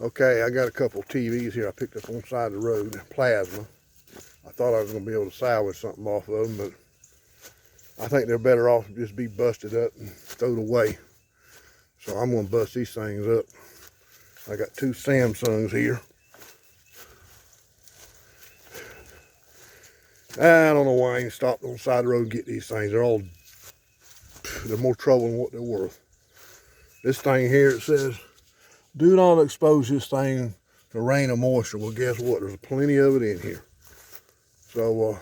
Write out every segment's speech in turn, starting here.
Okay, I got a couple of TVs here I picked up on the side of the road, plasma. I thought I was going to be able to salvage something off of them, but I think they're better off to just be busted up and thrown away. So I'm going to bust these things up. I got two Samsungs here. I don't know why I ain't stopped on the side of the road and get these things. They're more trouble than what they're worth. This thing here, it says, do not expose this thing to rain or moisture. Well, guess what? There's plenty of it in here. So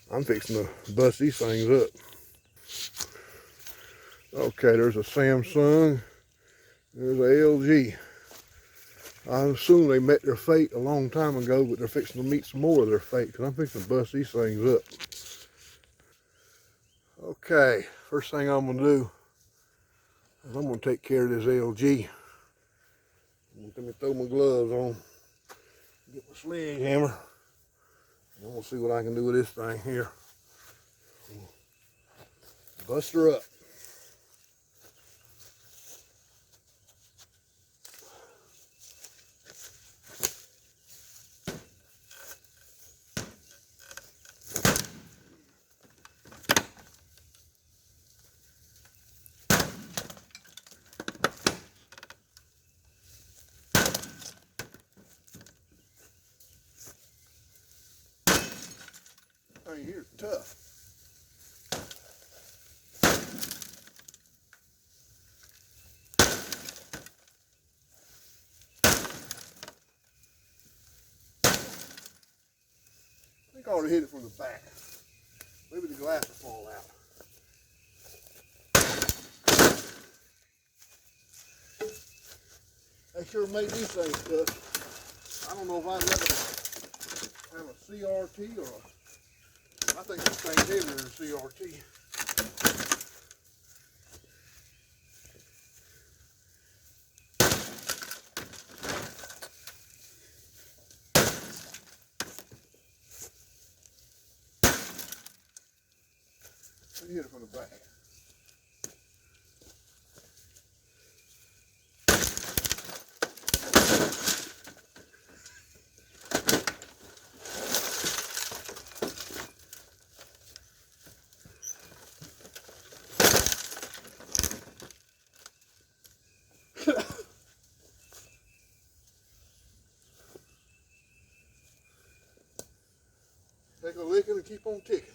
I'm fixing to bust these things up. Okay, there's a Samsung. There's a LG. I assume they met their fate a long time ago, but they're fixing to meet some more of their fate because I'm fixing to bust these things up. Okay, first thing I'm going to do is I'm going to take care of this LG. Let me throw my gloves on, get my sledgehammer, and we'll see what I can do with this thing here. Bust her up. Thing here's tough. I think I ought to hit it from the back. Maybe the glass will fall out. They sure made these things tough. I don't know if I'd rather have a CRT or I think this thing's heavier than a CRT. Let me hit it from the back. Take a licking and keep on ticking.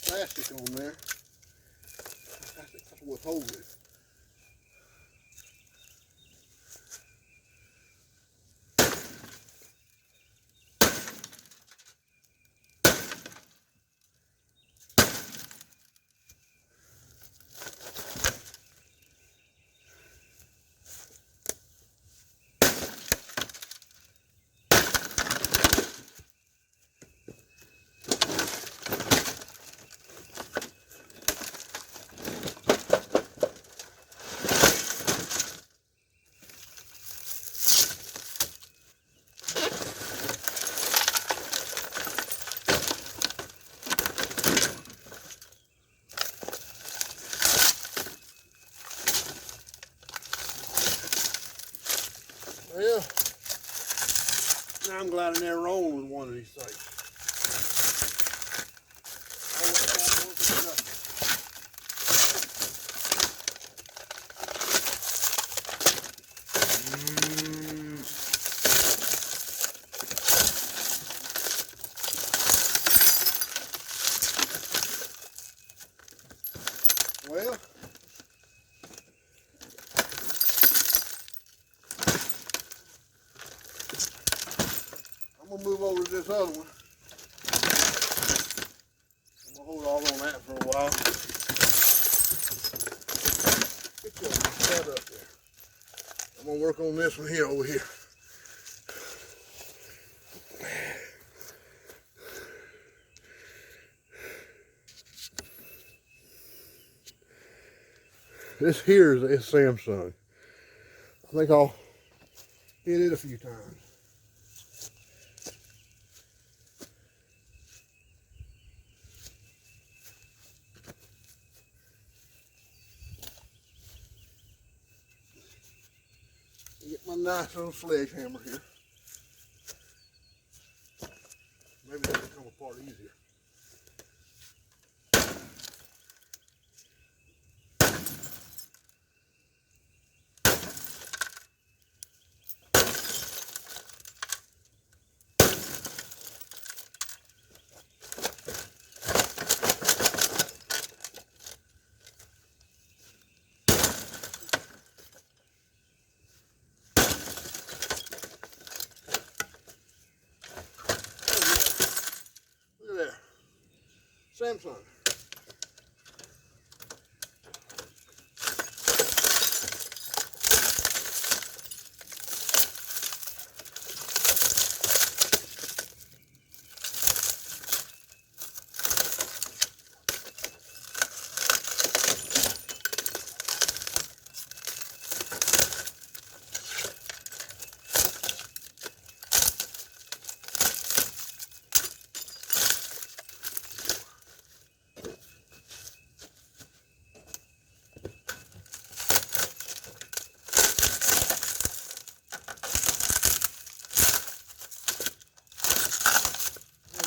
Plastic on there. Plastic will hold it. Well, now I'm glad I never rolled with one of these things. Well, I'm going to move over to this other one. I'm going to hold off on that for a while. Get your set up there. I'm going to work on this one here over here. This here is Samsung. I think I'll hit it a few times. Get my nice little sledgehammer here. Maybe that'll come apart easier. Look at there. Samsung.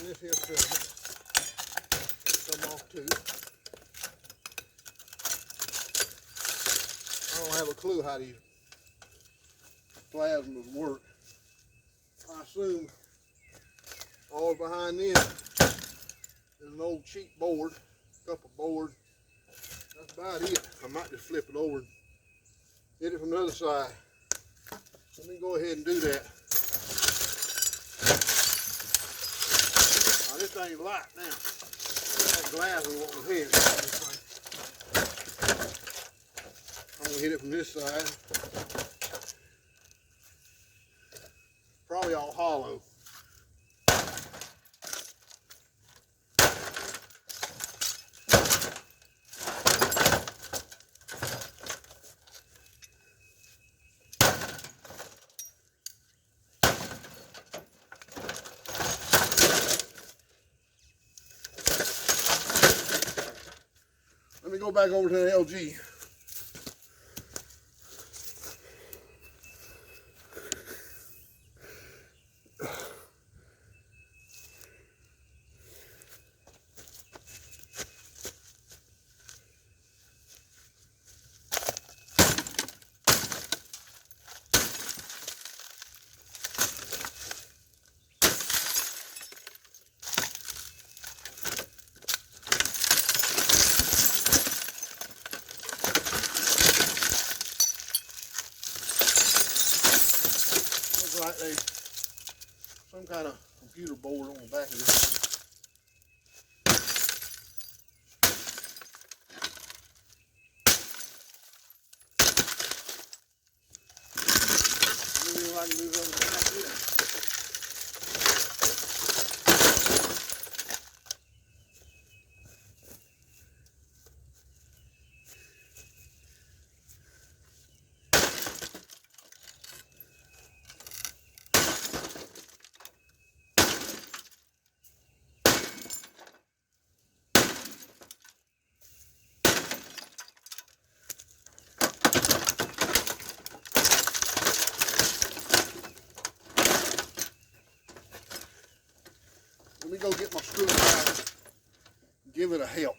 This here filament come off too. I don't have a clue how these plasmas work. I assume all behind this is an old cheap board, couple boards. That's about it. I might just flip it over and hit it from the other side. Let me go ahead and do that. This thing's light now. That glass is what was heavy. I'm gonna hit it from this side. Probably all hollow. Let me go back over to the LG. Like some kind of computer board on the back of this thing. Maybe if I can do something like this. Let me go get my screwdriver and give it a help.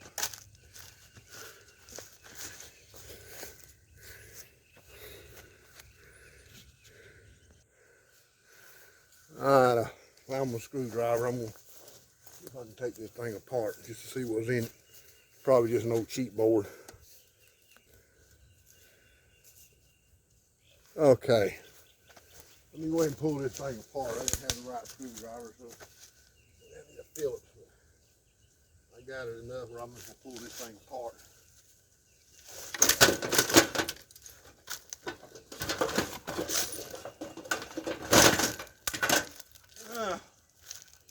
Alright, I found my screwdriver. I'm going to see if I can take this thing apart just to see what's in it. Probably just an old cheap board. Okay. Let me go ahead and pull this thing apart. I didn't have the right screwdriver, so I need a Phillips. I got it enough where I'm just going to pull this thing apart.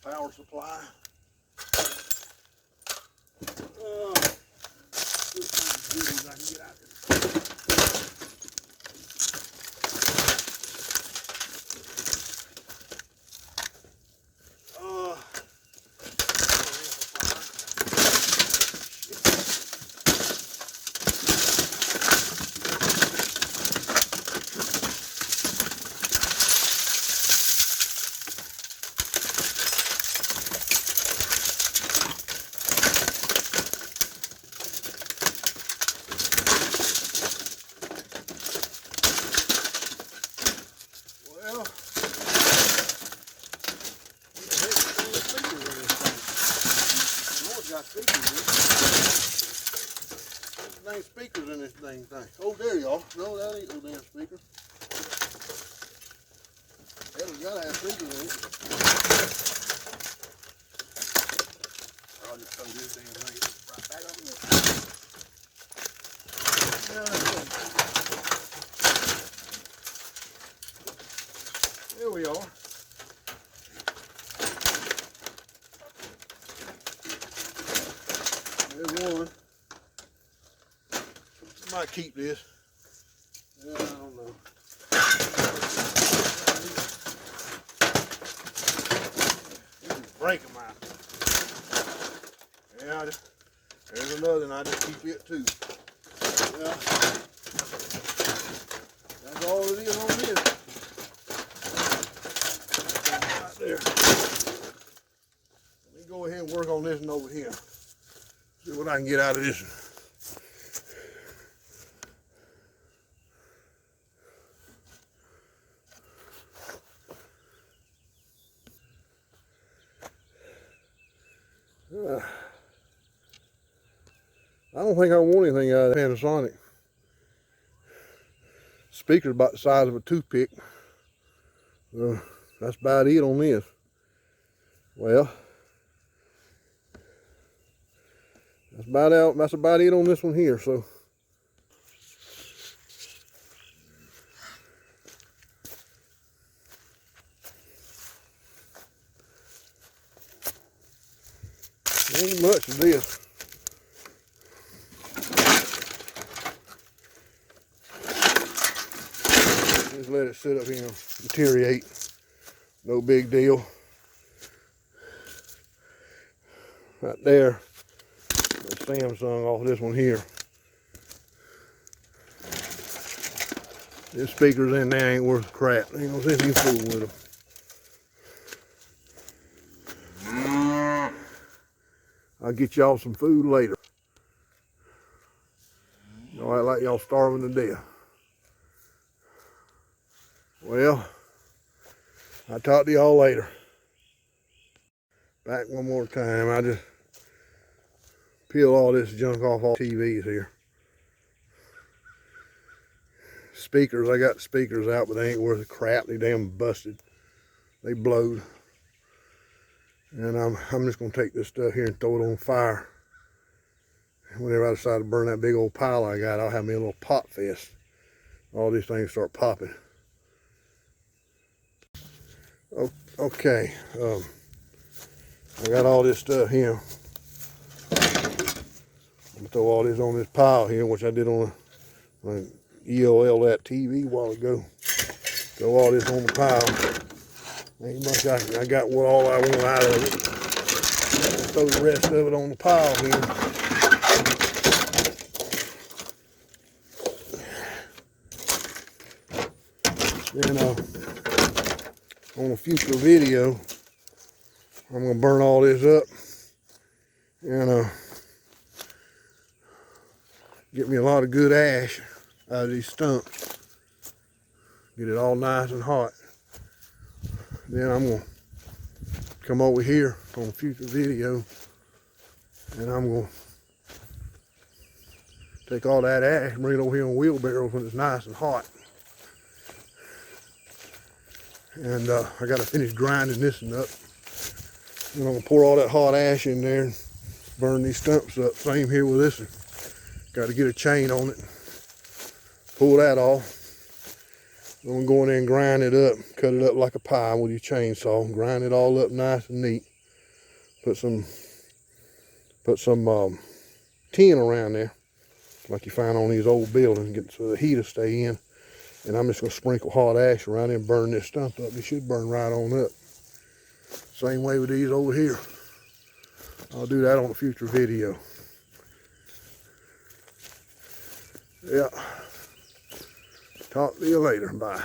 Power supply. This thing's good as I can get out there. ain't speakers in this dang thing. Oh, there you are. No, that ain't no damn speaker. Hell, it's gotta have speakers in it. I'll just throw this damn thing right back up there. There we are. There's one. Might keep this. Yeah, I don't know. Break them out. Yeah, there's another, and I just keep it too. Yeah. That's all it is on this. Right there. Let me go ahead and work on this one over here. See what I can get out of this one. I don't think I want anything out of that Panasonic. Speaker's about the size of a toothpick. That's about it on this. Well, that's about it on this one here. So ain't much of this. Just let it sit up here and deteriorate. No big deal. Right there, the Samsung off this one here. This speakers in there ain't worth crap. Ain't no sense you fooling with them. I'll get y'all some food later. Y'all act like y'all starving to death. Well, I'll talk to y'all later. Back one more time. I just peel all this junk off all TVs here. Speakers, I got the speakers out, but they ain't worth a crap. They damn busted. They blowed. And I'm just gonna take this stuff here and throw it on fire. Whenever I decide to burn that big old pile I got, I'll have me a little pot fest. All these things start popping. Okay, I got all this stuff here. I'm gonna throw all this on this pile here, which I did on my EOL that TV a while ago. Throw all this on the pile. Ain't much I got all I want out of it. Throw the rest of it on the pile here. Then on a future video, I'm gonna burn all this up and get me a lot of good ash out of these stumps. Get it all nice and hot. Then I'm gonna come over here on a future video and I'm gonna take all that ash and bring it over here on wheelbarrows when it's nice and hot. And I gotta finish grinding this one up. And I'm gonna pour all that hot ash in there and burn these stumps up. Same here with this one. Got to get a chain on it. Pull that off. I'm gonna go in there and grind it up. Cut it up like a pie with your chainsaw. Grind it all up nice and neat. Put some tin around there, like you find on these old buildings, get so the heat will stay in. And I'm just gonna sprinkle hot ash around there and burn this stump up. It should burn right on up. Same way with these over here. I'll do that on a future video. Yeah. Talk to you later. Bye.